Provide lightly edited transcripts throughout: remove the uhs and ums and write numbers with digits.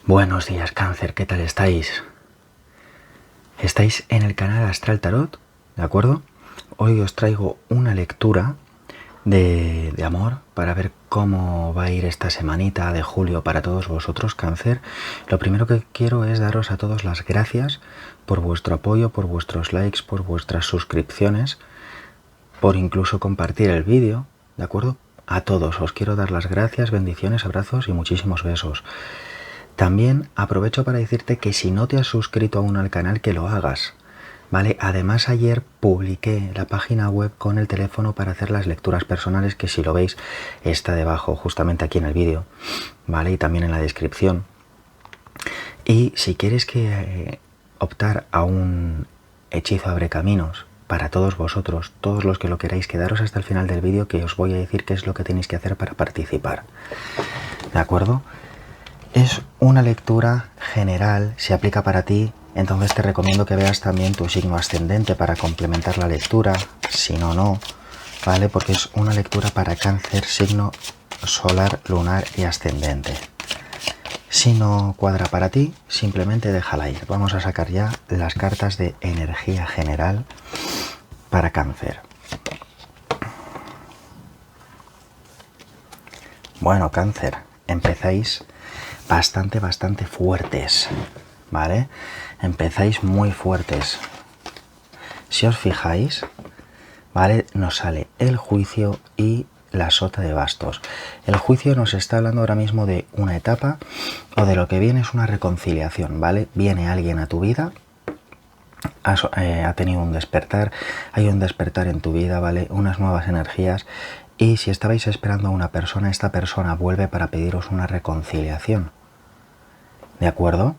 Buenos días, Cáncer, ¿qué tal estáis? Estáis en el canal Astral Tarot, ¿de acuerdo? Hoy os traigo una lectura de amor para ver cómo va a ir esta semanita de julio para todos vosotros, Cáncer. Lo primero que quiero es daros a todos las gracias por vuestro apoyo, por vuestros likes, por vuestras suscripciones, por incluso compartir el vídeo, ¿de acuerdo? A todos os quiero dar las gracias, bendiciones, abrazos y muchísimos besos. También aprovecho para decirte que si no te has suscrito aún al canal, que lo hagas, ¿vale? Además, ayer publiqué la página web con el teléfono para hacer las lecturas personales, que si lo veis está debajo, justamente aquí en el vídeo, ¿vale? Y también en la descripción. Y si quieres optar a un hechizo abre caminos para todos vosotros, todos los que lo queráis, quedaros hasta el final del vídeo, que os voy a decir qué es lo que tenéis que hacer para participar, ¿de acuerdo? Es una lectura general, se aplica para ti, entonces te recomiendo que veas también tu signo ascendente para complementar la lectura, si no, no, ¿vale? Porque es una lectura para Cáncer, signo solar, lunar y ascendente. Si no cuadra para ti, simplemente déjala ir. Vamos a sacar ya las cartas de energía general para Cáncer. Bueno, Cáncer, empezáis bastante fuertes, ¿vale? Empezáis muy fuertes. Si os fijáis, ¿vale? Nos sale el juicio y la sota de bastos. El juicio nos está hablando ahora mismo de una etapa o de lo que viene es una reconciliación, ¿vale? Viene alguien a tu vida, ha tenido un despertar, hay un despertar en tu vida, ¿vale? Unas nuevas energías. Y si estabais esperando a una persona, esta persona vuelve para pediros una reconciliación, ¿de acuerdo?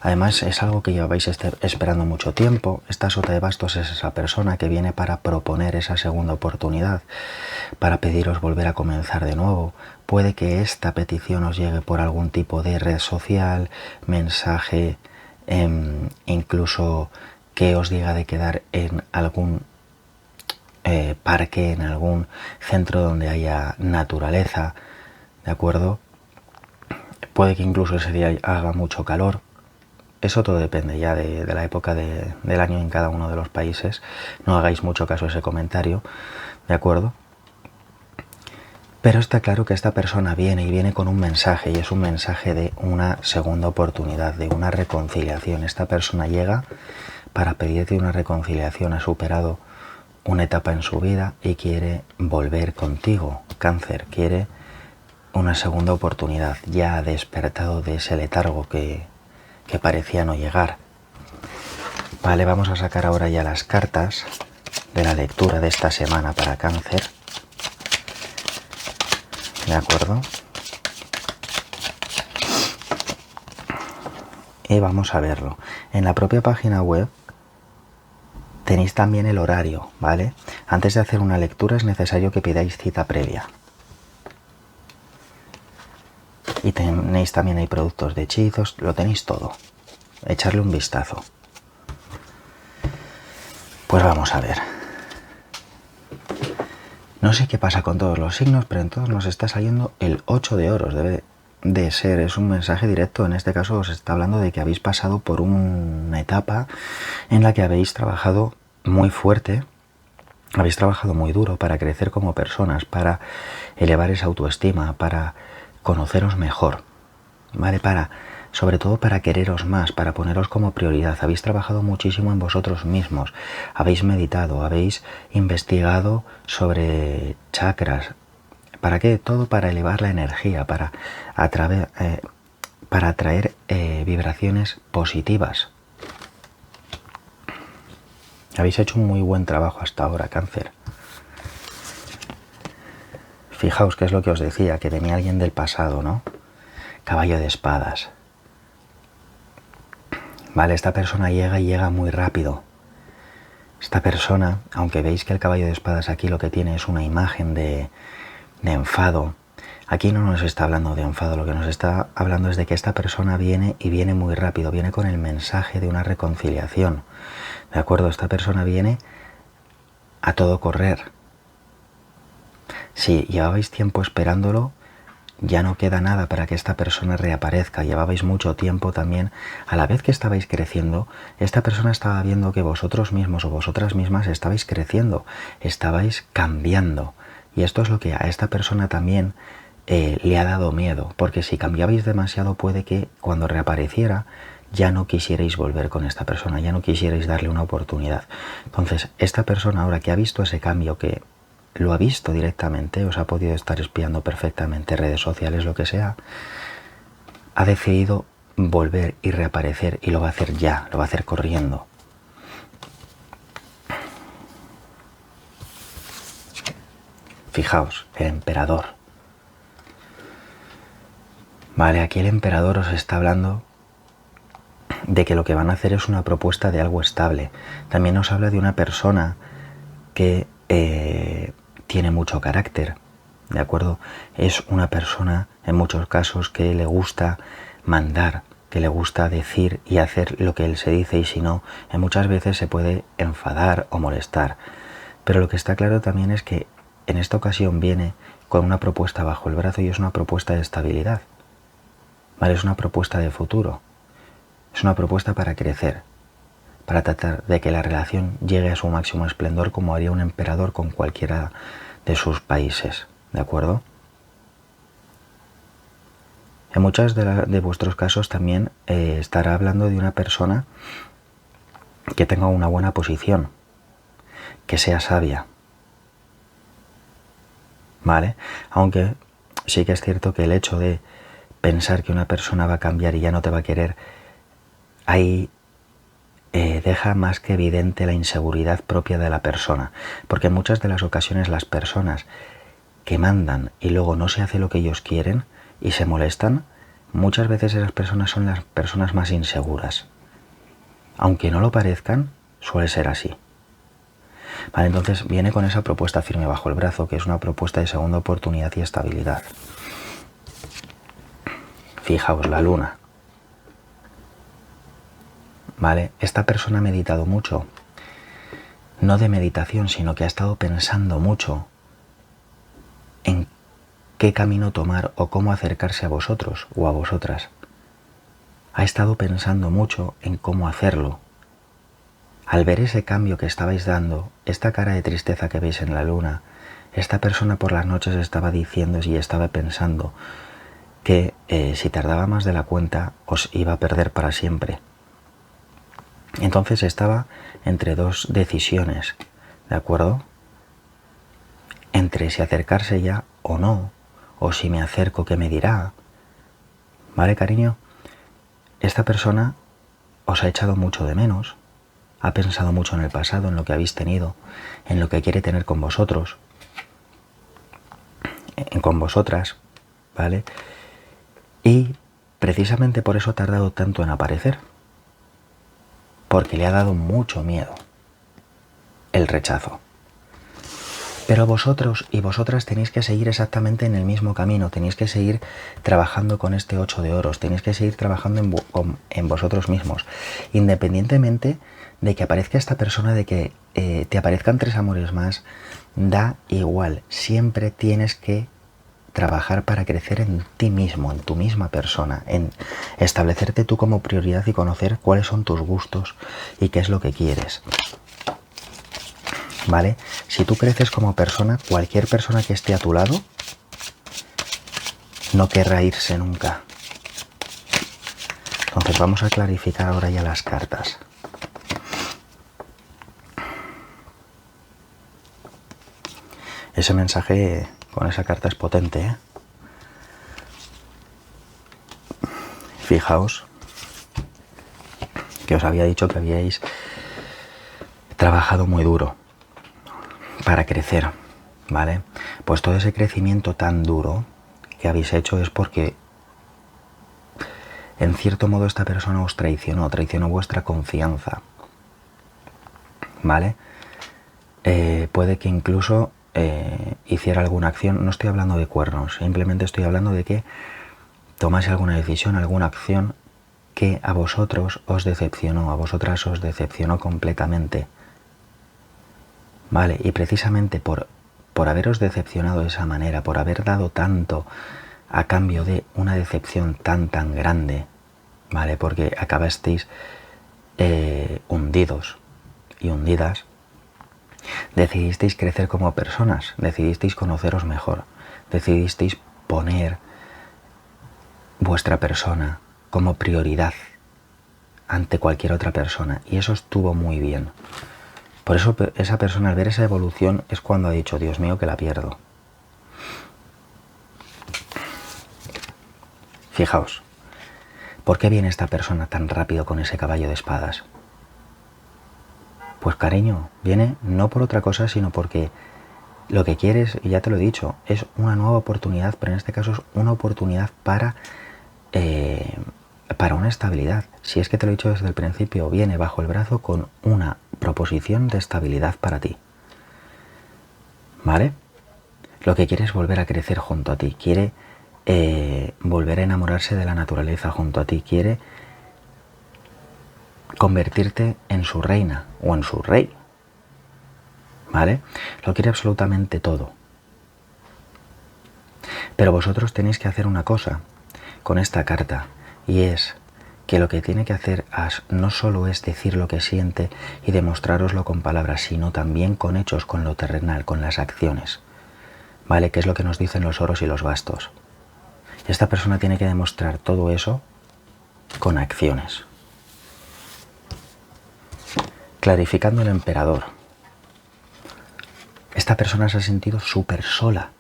Además es algo que lleváis esperando mucho tiempo. Esta sota de bastos es esa persona que viene para proponer esa segunda oportunidad, para pediros volver a comenzar de nuevo. Puede que esta petición os llegue por algún tipo de red social, mensaje, incluso que os diga de quedar en algún parque, en algún centro donde haya naturaleza, ¿de acuerdo? Puede que incluso ese día haga mucho calor. Eso todo depende ya de la época del año en cada uno de los países. No hagáis mucho caso a ese comentario, ¿de acuerdo? Pero está claro que esta persona viene con un mensaje, y es un mensaje de una segunda oportunidad, de una reconciliación. Esta persona llega para pedirte una reconciliación, ha superado una etapa en su vida y quiere volver contigo, Cáncer, quiere una segunda oportunidad, ya ha despertado de ese letargo que parecía no llegar. Vale, vamos a sacar ahora ya las cartas de la lectura de esta semana para Cáncer, ¿de acuerdo? Y vamos a verlo. En la propia página web tenéis también el horario, ¿vale? Antes de hacer una lectura es necesario que pidáis cita previa. Y tenéis también ahí productos de hechizos, lo tenéis todo. Echarle un vistazo. Pues vamos a ver. No sé qué pasa con todos los signos, pero en todos nos está saliendo el 8 de oros. Debe de ser, es un mensaje directo. En este caso os está hablando de que habéis pasado por una etapa en la que habéis trabajado muy fuerte, habéis trabajado muy duro para crecer como personas, para elevar esa autoestima, para conoceros mejor, ¿vale? Sobre todo para quereros más, para poneros como prioridad. Habéis trabajado muchísimo en vosotros mismos, habéis meditado, habéis investigado sobre chakras. ¿Para qué? Todo para elevar la energía, para atraer vibraciones positivas. Habéis hecho un muy buen trabajo hasta ahora, Cáncer. Fijaos qué es lo que os decía, que venía alguien del pasado, ¿no? Caballo de espadas. Vale, esta persona llega y llega muy rápido. Esta persona, aunque veis que el caballo de espadas aquí lo que tiene es una imagen de enfado, aquí no nos está hablando de enfado, lo que nos está hablando es de que esta persona viene y viene muy rápido, viene con el mensaje de una reconciliación. ¿De acuerdo? Esta persona viene a todo correr. Si llevabais tiempo esperándolo, ya no queda nada para que esta persona reaparezca. Llevabais mucho tiempo también, a la vez que estabais creciendo, esta persona estaba viendo que vosotros mismos o vosotras mismas estabais creciendo, estabais cambiando. Y esto es lo que a esta persona también le ha dado miedo, porque si cambiabais demasiado puede que cuando reapareciera ya no quisierais volver con esta persona, ya no quisierais darle una oportunidad. Entonces, esta persona ahora que ha visto ese cambio, que lo ha visto directamente, os ha podido estar espiando perfectamente, redes sociales, lo que sea, ha decidido volver y reaparecer, y lo va a hacer ya, lo va a hacer corriendo. Fijaos, el emperador. Vale, aquí el emperador os está hablando de que lo que van a hacer es una propuesta de algo estable. También nos habla de una persona que tiene mucho carácter, ¿de acuerdo? Es una persona, en muchos casos, que le gusta mandar, que le gusta decir y hacer lo que él se dice, y si no, muchas veces se puede enfadar o molestar. Pero lo que está claro también es que en esta ocasión viene con una propuesta bajo el brazo, y es una propuesta de estabilidad, ¿vale? Es una propuesta de futuro, es una propuesta para crecer, para tratar de que la relación llegue a su máximo esplendor, como haría un emperador con cualquiera de sus países, ¿de acuerdo? En muchos de vuestros casos también estará hablando de una persona que tenga una buena posición, que sea sabia, ¿vale? Aunque sí que es cierto que el hecho de pensar que una persona va a cambiar y ya no te va a querer, ahí deja más que evidente la inseguridad propia de la persona, porque en muchas de las ocasiones las personas que mandan y luego no se hace lo que ellos quieren y se molestan, muchas veces esas personas son las personas más inseguras. Aunque no lo parezcan, suele ser así. Vale, entonces viene con esa propuesta firme bajo el brazo, que es una propuesta de segunda oportunidad y estabilidad. Fijaos, la luna. Vale, esta persona ha meditado mucho, no de meditación, sino que ha estado pensando mucho en qué camino tomar o cómo acercarse a vosotros o a vosotras. Ha estado pensando mucho en cómo hacerlo. Al ver ese cambio que estabais dando, esta cara de tristeza que veis en la luna, esta persona por las noches estaba diciendo y estaba pensando que si tardaba más de la cuenta os iba a perder para siempre. Entonces estaba entre dos decisiones, ¿de acuerdo? Entre si acercarse ya o no, o si me acerco, ¿qué me dirá? ¿Vale, cariño? Esta persona os ha echado mucho de menos, ha pensado mucho en el pasado, en lo que habéis tenido, en lo que quiere tener con vosotros, con vosotras, ¿vale? Y precisamente por eso ha tardado tanto en aparecer, porque le ha dado mucho miedo el rechazo. Pero vosotros y vosotras tenéis que seguir exactamente en el mismo camino, tenéis que seguir trabajando con este 8 de oros, tenéis que seguir trabajando en vosotros mismos, independientemente de que aparezca esta persona, de que te aparezcan 3 amores más, da igual, siempre tienes que trabajar para crecer en ti mismo, en tu misma persona, en establecerte tú como prioridad y conocer cuáles son tus gustos y qué es lo que quieres. ¿Vale? Si tú creces como persona, cualquier persona que esté a tu lado no querrá irse nunca. Entonces vamos a clarificar ahora ya las cartas. Ese mensaje con esa carta es potente, ¿eh? Fijaos que os había dicho que habíais trabajado muy duro para crecer, ¿vale? Pues todo ese crecimiento tan duro que habéis hecho es porque en cierto modo esta persona os traicionó vuestra confianza, ¿vale? Puede que incluso hiciera alguna acción, no estoy hablando de cuernos, simplemente estoy hablando de que tomase alguna decisión, alguna acción que a vosotros os decepcionó, a vosotras os decepcionó completamente, ¿vale? Y precisamente por haberos decepcionado de esa manera, por haber dado tanto a cambio de una decepción tan grande, ¿vale? Porque acabasteis hundidos y hundidas, decidisteis crecer como personas, decidisteis conoceros mejor, decidisteis poner vuestra persona como prioridad ante cualquier otra persona, y eso estuvo muy bien. Por eso esa persona, al ver esa evolución, es cuando ha dicho, Dios mío, que la pierdo. Fijaos, ¿por qué viene esta persona tan rápido con ese caballo de espadas? Pues cariño, viene no por otra cosa, sino porque lo que quieres, y ya te lo he dicho, es una nueva oportunidad, pero en este caso es una oportunidad para una estabilidad. Si es que te lo he dicho desde el principio, viene bajo el brazo con una proposición de estabilidad para ti. ¿Vale? Lo que quiere es volver a crecer junto a ti, quiere volver a enamorarse de la naturaleza junto a ti, quiere convertirte en su reina o en su rey. ¿Vale? Lo quiere absolutamente todo. Pero vosotros tenéis que hacer una cosa con esta carta, y es que lo que tiene que hacer no solo es decir lo que siente y demostrároslo con palabras, sino también con hechos, con lo terrenal, con las acciones. ¿Vale? Que es lo que nos dicen los oros y los bastos. Esta persona tiene que demostrar todo eso con acciones. Clarificando el emperador. Esta persona se ha sentido súper sola.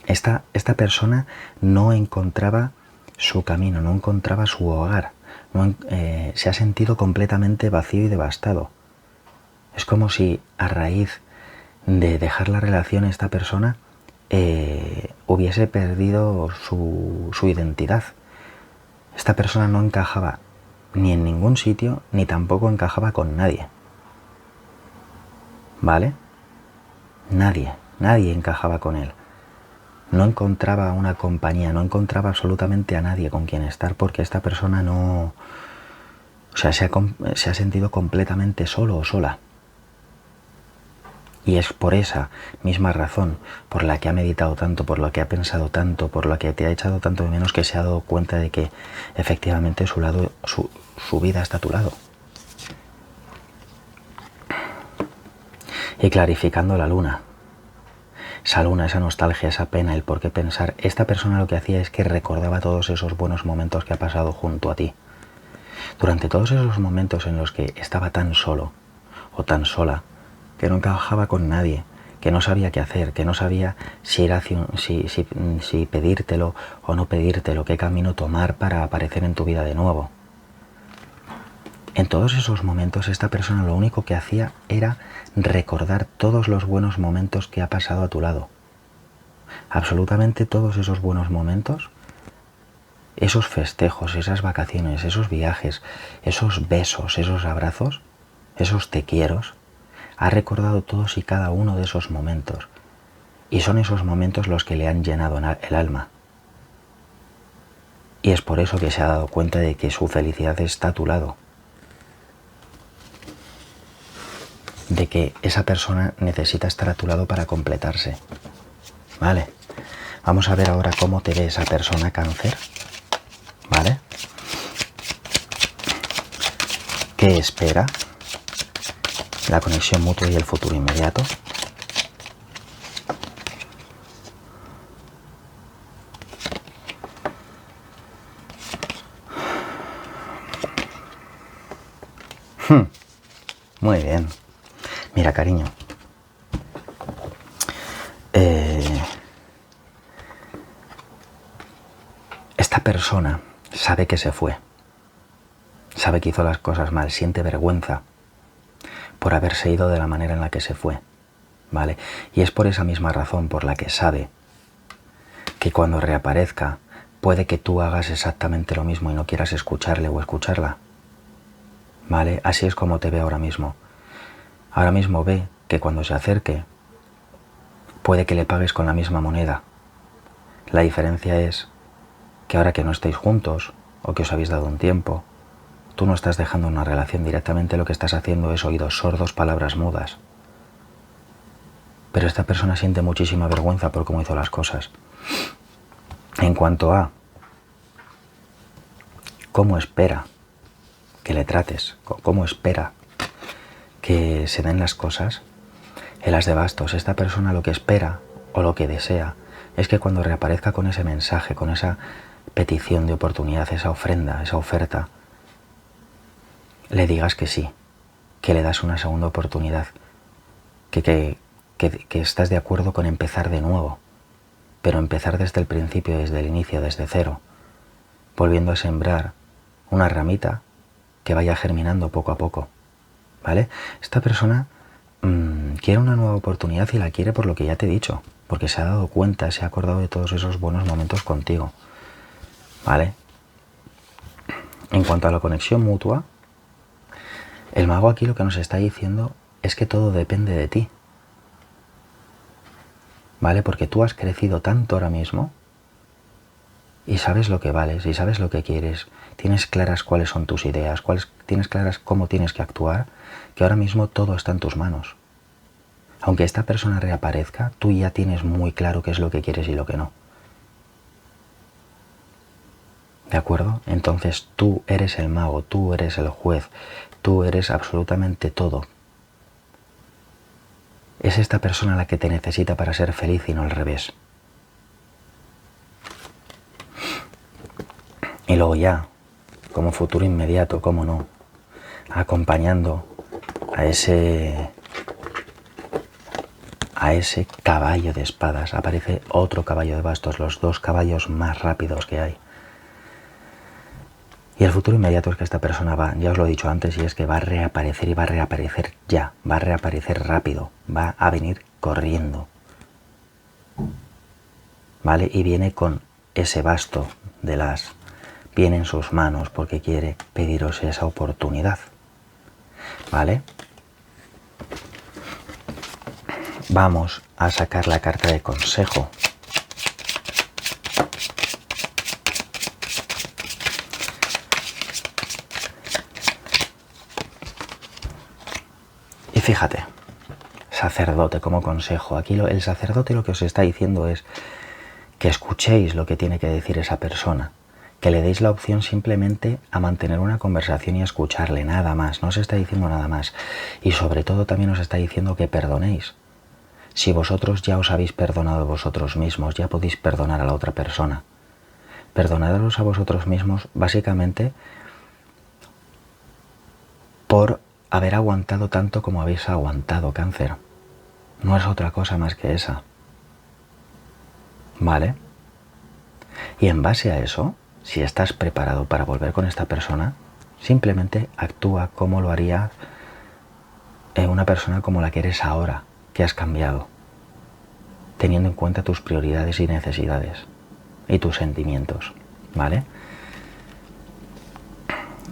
Esta persona no encontraba su camino, no encontraba su hogar, se ha sentido completamente vacío y devastado. Es como si a raíz de dejar la relación esta persona hubiese perdido su identidad. Esta persona no encajaba ni en ningún sitio, ni tampoco encajaba con nadie. ¿Vale? Nadie encajaba con él. No encontraba una compañía, no encontraba absolutamente a nadie con quien estar, porque esta persona no... O sea, se ha sentido completamente solo o sola. Y es por esa misma razón por la que ha meditado tanto, por la que ha pensado tanto, por la que te ha echado tanto de menos, que se ha dado cuenta de que efectivamente su vida está a tu lado. Y clarificando la luna. Esa luna, esa nostalgia, esa pena, el por qué pensar. Esta persona lo que hacía es que recordaba todos esos buenos momentos que ha pasado junto a ti. Durante todos esos momentos en los que estaba tan solo o tan sola, que no encajaba con nadie, que no sabía qué hacer, que no sabía si pedírtelo o no pedírtelo, qué camino tomar para aparecer en tu vida de nuevo. En todos esos momentos esta persona lo único que hacía era recordar todos los buenos momentos que ha pasado a tu lado. Absolutamente todos esos buenos momentos, esos festejos, esas vacaciones, esos viajes, esos besos, esos abrazos, esos te quieros, ha recordado todos y cada uno de esos momentos. Y son esos momentos los que le han llenado el alma. Y es por eso que se ha dado cuenta de que su felicidad está a tu lado. De que esa persona necesita estar a tu lado para completarse. ¿Vale? Vamos a ver ahora cómo te ve esa persona, Cáncer. ¿Vale? ¿Qué espera? La conexión mutua y el futuro inmediato. Muy bien. Mira, cariño. Esta persona sabe que se fue. Sabe que hizo las cosas mal. Siente vergüenza por haberse ido de la manera en la que se fue. ¿Vale? Y es por esa misma razón por la que sabe que cuando reaparezca puede que tú hagas exactamente lo mismo y no quieras escucharle o escucharla. ¿Vale? Así es como te ve ahora mismo. Ahora mismo ve que cuando se acerque puede que le pagues con la misma moneda. La diferencia es que ahora que no estáis juntos o que os habéis dado un tiempo, tú no estás dejando una relación directamente, lo que estás haciendo es oídos sordos, palabras mudas. Pero esta persona siente muchísima vergüenza por cómo hizo las cosas. En cuanto a cómo espera que le trates, cómo espera que se den las cosas, el as de bastos, esta persona lo que espera o lo que desea es que cuando reaparezca con ese mensaje, con esa petición de oportunidad, esa ofrenda, esa oferta, le digas que sí, que le das una segunda oportunidad, que estás de acuerdo con empezar de nuevo, pero empezar desde el principio, desde el inicio, desde cero, volviendo a sembrar una ramita que vaya germinando poco a poco, ¿vale? Esta persona quiere una nueva oportunidad y la quiere por lo que ya te he dicho, porque se ha dado cuenta, se ha acordado de todos esos buenos momentos contigo, ¿vale? En cuanto a la conexión mutua, el mago aquí lo que nos está diciendo es que todo depende de ti, ¿vale? Porque tú has crecido tanto ahora mismo y sabes lo que vales y sabes lo que quieres, tienes claras cuáles son tus ideas, tienes claras cómo tienes que actuar, que ahora mismo todo está en tus manos. Aunque esta persona reaparezca, tú ya tienes muy claro qué es lo que quieres y lo que no. ¿De acuerdo? Entonces tú eres el mago, tú eres el juez, tú eres absolutamente todo. Es esta persona la que te necesita para ser feliz y no al revés. Y luego ya, como futuro inmediato, cómo no, acompañando a ese caballo de espadas, aparece otro caballo de bastos, los dos caballos más rápidos que hay. Y el futuro inmediato es que esta persona va, ya os lo he dicho antes, y es que va a reaparecer y va a reaparecer ya, va a reaparecer rápido, va a venir corriendo, ¿vale? Y viene con ese basto del as, viene en sus manos porque quiere pediros esa oportunidad, ¿vale? Vamos a sacar la carta de consejo. Y fíjate, sacerdote como consejo. Aquí el sacerdote lo que os está diciendo es que escuchéis lo que tiene que decir esa persona, que le deis la opción simplemente a mantener una conversación y a escucharle, nada más, no os está diciendo nada más. Y sobre todo también os está diciendo que perdonéis. Si vosotros ya os habéis perdonado vosotros mismos, ya podéis perdonar a la otra persona. Perdonaros a vosotros mismos básicamente por haber aguantado tanto como habéis aguantado, Cáncer. No es otra cosa más que esa. ¿Vale? Y en base a eso, si estás preparado para volver con esta persona, simplemente actúa como lo haría una persona como la que eres ahora, que has cambiado, teniendo en cuenta tus prioridades y necesidades y tus sentimientos, ¿vale?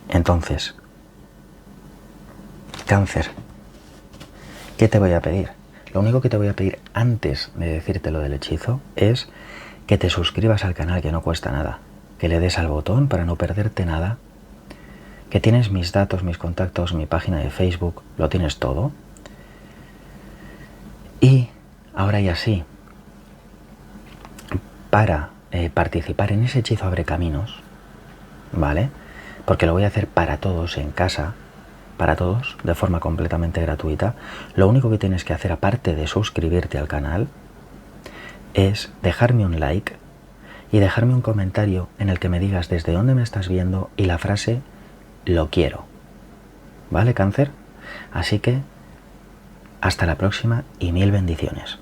Entonces, Cáncer, ¿qué te voy a pedir? Lo único que te voy a pedir antes de decirte lo del hechizo es que te suscribas al canal, que no cuesta nada, que le des al botón para no perderte nada, que tienes mis datos, mis contactos, mi página de Facebook, lo tienes todo. Y ahora ya sí, para participar en ese hechizo Abre Caminos, ¿vale? Porque lo voy a hacer para todos en casa, para todos, de forma completamente gratuita. Lo único que tienes que hacer, aparte de suscribirte al canal, es dejarme un like y dejarme un comentario en el que me digas desde dónde me estás viendo y la frase "lo quiero". ¿Vale, Cáncer? Así que hasta la próxima y mil bendiciones.